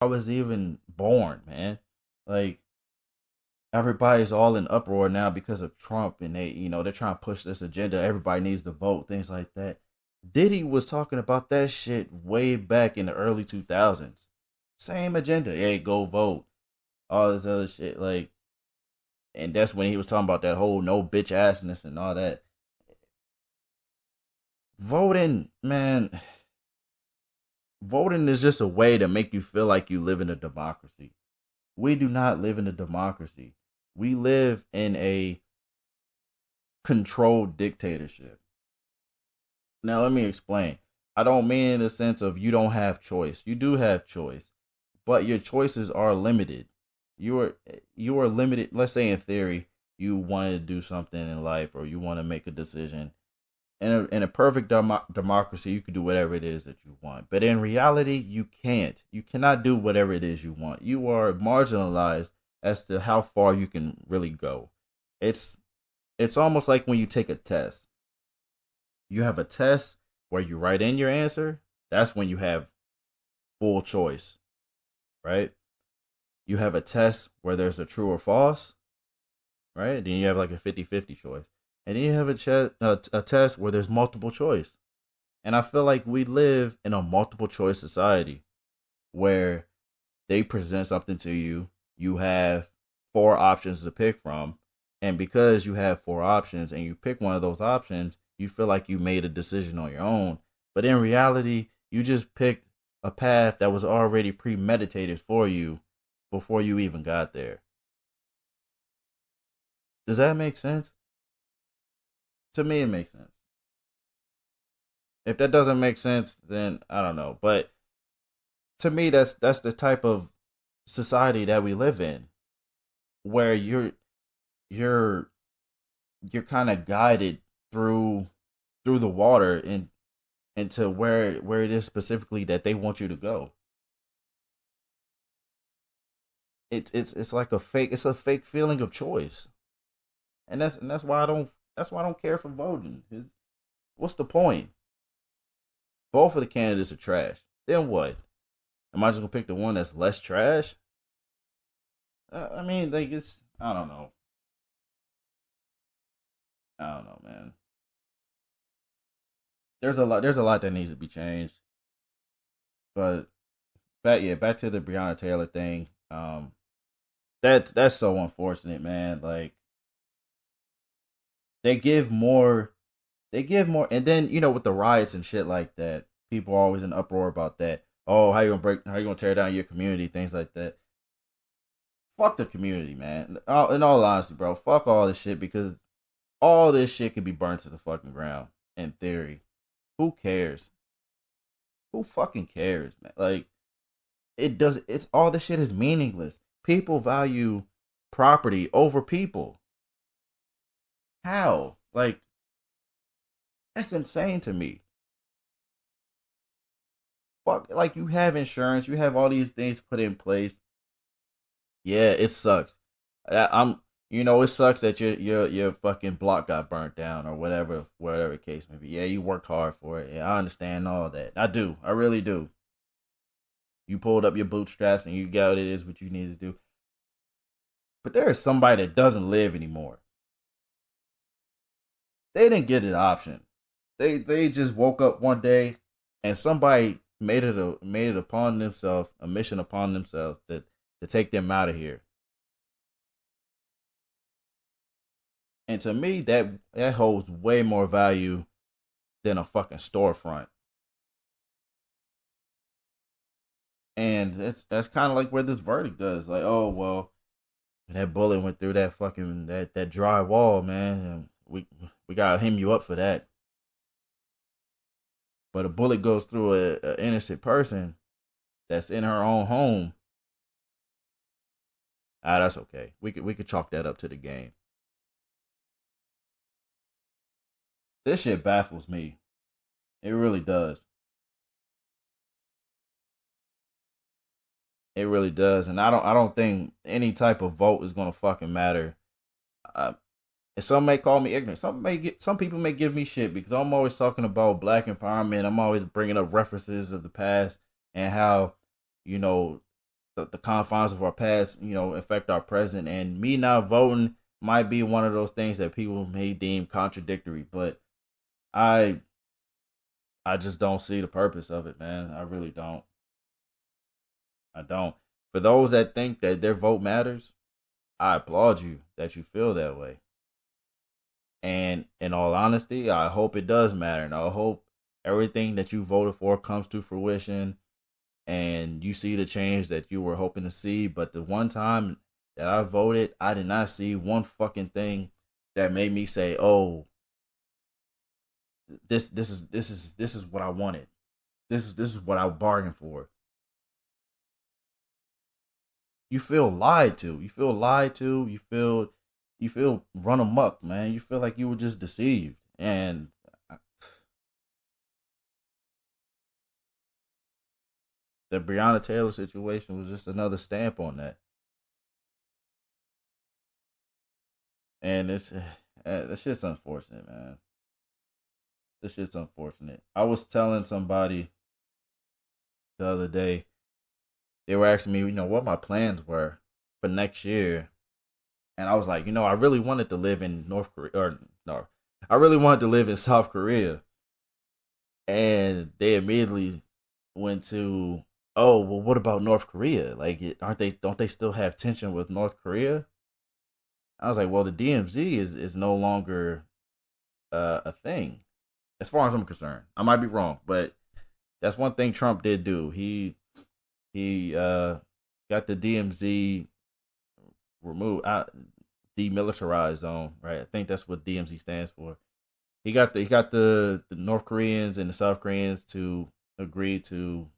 I was even born, man. Like everybody's all in uproar now because of Trump, and they're trying to push this agenda. Everybody needs to vote, things like that. Diddy was talking about that shit way back in the early 2000s. Same agenda. Hey, go vote. All this other shit. Like, and that's when he was talking about that whole no bitch assness and all that. Voting, man, voting is just a way to make you feel like you live in a democracy. We do not live in a democracy. We live in a controlled dictatorship. Now, let me explain. I don't mean in the sense of you don't have choice. You do have choice, but your choices are limited. You are limited. Let's say in theory, you want to do something in life or you want to make a decision. In a perfect democracy, you can do whatever it is that you want. But in reality, you can't. You cannot do whatever it is you want. You are marginalized as to how far you can really go. It's it's almost like when you take a test. You have a test where you write in your answer. That's when you have full choice, right? You have a test where there's a true or false, right? Then you have like a 50-50 choice. And then you have a test where there's multiple choice. And I feel like we live in a multiple choice society where they present something to you. You have four options to pick from. And because you have four options and you pick one of those options, you feel like you made a decision on your own. But in reality, you just picked a path that was already premeditated for you before you even got there. Does that make sense? To me, it makes sense. If that doesn't make sense, then I don't know. But to me, that's the type of society that we live in, where you're you're kind of guided through the water and into where it is specifically that they want you to go. It's like a fake feeling of choice, and that's why I don't care for voting. What's the point? Both of the candidates are trash. Then what? Am I just gonna pick the one that's less trash? I mean, like it's I don't know. I don't know, man. There's a lot that needs to be changed. But back to the Breonna Taylor thing. That's so unfortunate, man. Like they give more and then with the riots and shit like that, people are always in uproar about that. Oh, how you gonna tear down your community, things like that. Fuck the community, man. In all honesty, bro, fuck all this shit because all this shit could be burned to the fucking ground. In theory, who cares? Who fucking cares, man? Like it does. It's all this shit is meaningless. People value property over people. How? Like that's insane to me. Fuck, like you have insurance, you have all these things put in place. Yeah, it sucks. I'm, it sucks that your fucking block got burnt down or whatever case may be. Yeah, you worked hard for it. Yeah, I understand all that. I do. I really do. You pulled up your bootstraps and you got what it is what you need to do. But there is somebody that doesn't live anymore. They didn't get an option. They just woke up one day and somebody made it upon themselves, a mission upon themselves to take them out of here. And to me, that holds way more value than a fucking storefront. And that's kind of like where this verdict does. Like, oh well, that bullet went through that fucking that dry wall, man. And we gotta hem you up for that. But a bullet goes through a innocent person that's in her own home. That's okay. We could chalk that up to the game. This shit baffles me. It really does. It really does, and I don't think any type of vote is gonna fucking matter. Uh, and some may call me ignorant. Some people may give me shit because I'm always talking about black empowerment. I'm always bringing up references of the past and how you know the confines of our past, affect our present. And me not voting might be one of those things that people may deem contradictory, but I I just don't see the purpose of it, man. I really don't. I don't. For those that think that their vote matters, I applaud you that you feel that way. And in all honesty, I hope it does matter. And I hope everything that you voted for comes to fruition and you see the change that you were hoping to see. But the one time that I voted, I did not see one fucking thing that made me say, "Oh, this is what I wanted. This is what I bargained for." You feel lied to. You feel lied to. You feel run amok, man. You feel like you were just deceived. And the Breonna Taylor situation was just another stamp on that. And it's that shit's unfortunate, man. This shit's unfortunate. I was telling somebody the other day, they were asking me, what my plans were for next year. And I was like, I really wanted to live in North Korea, or no, I really wanted to live in South Korea. And they immediately went to, oh, well, what about North Korea? Like, don't they still have tension with North Korea? I was like, well, the DMZ is no longer a thing, as far as I'm concerned. I might be wrong, but that's one thing Trump did do. He got the DMZ removed, demilitarized zone, right? I think that's what DMZ stands for. He got the North Koreans and the South Koreans to agree to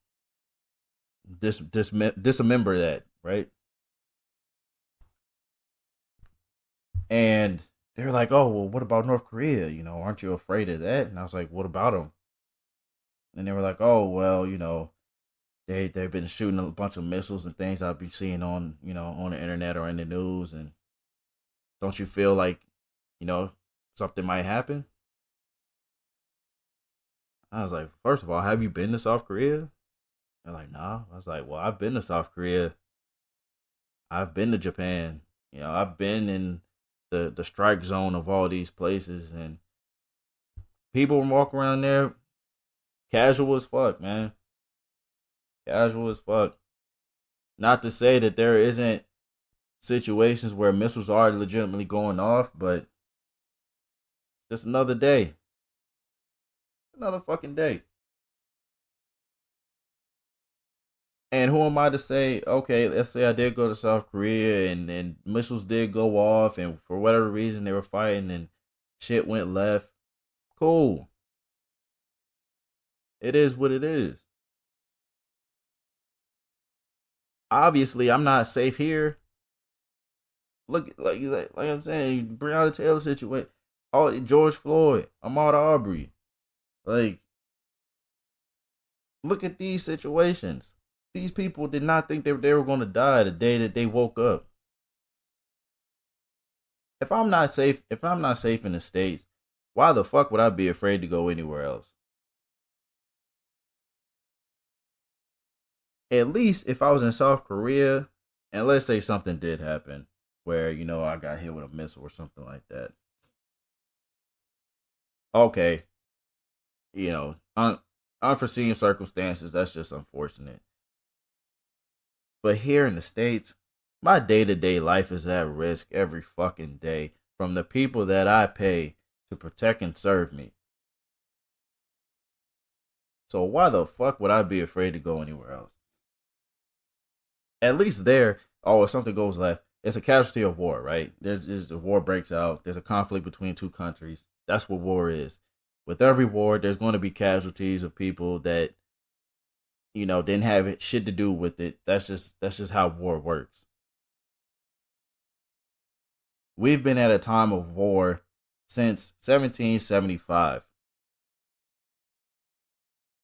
dismember that, right? And they were like, "Oh, well, what about North Korea? Aren't you afraid of that?" And I was like, "What about them?" And they were like, "Oh, well, they've been shooting a bunch of missiles and things I'll be seeing on the internet or in the news, and don't you feel like something might happen?" I was like, "First of all, have you been to South Korea?" They're like, "Nah." I was like, "Well, I've been to South Korea. I've been to Japan. I've been in the strike zone of all these places, and people walk around there casual as fuck, man. Casual as fuck. Not to say that there isn't situations where missiles are legitimately going off, but just another day. Another fucking day. And who am I to say, okay, let's say I did go to South Korea and missiles did go off and for whatever reason they were fighting and shit went left. Cool. It is what it is. Obviously, I'm not safe here. Look, like I'm saying, Breonna Taylor situation, George Floyd, Ahmaud Arbery. Like, look at these situations. These people did not think they were going to die the day that they woke up. If I'm not safe in the States, why the fuck would I be afraid to go anywhere else? At least if I was in South Korea, and let's say something did happen where, I got hit with a missile or something like that. Okay, unforeseen circumstances, that's just unfortunate. But here in the States, my day to day life is at risk every fucking day from the people that I pay to protect and serve me. So why the fuck would I be afraid to go anywhere else? At least there, oh, if something goes left, it's a casualty of war, right? There's the war breaks out. There's a conflict between two countries. That's what war is. With every war, there's going to be casualties of people that didn't have shit to do with it. That's just how war works. We've been at a time of war since 1775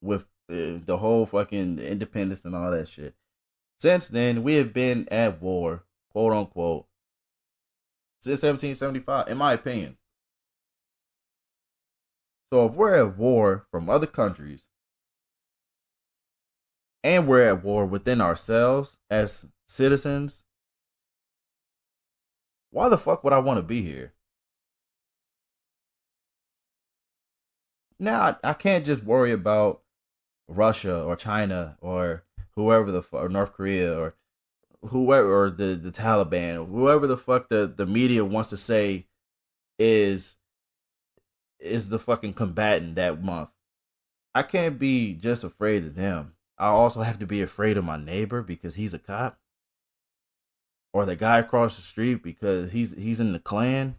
with the whole fucking independence and all that shit. Since then, we have been at war, quote unquote, since 1775, in my opinion. So if we're at war from other countries and we're at war within ourselves as citizens, why the fuck would I want to be here? Now I can't just worry about Russia or China or whoever or North Korea or whoever or the Taliban or whoever the fuck the media wants to say is the fucking combatant that month. I can't be just afraid of them. I also have to be afraid of my neighbor because he's a cop, or the guy across the street because he's in the Klan.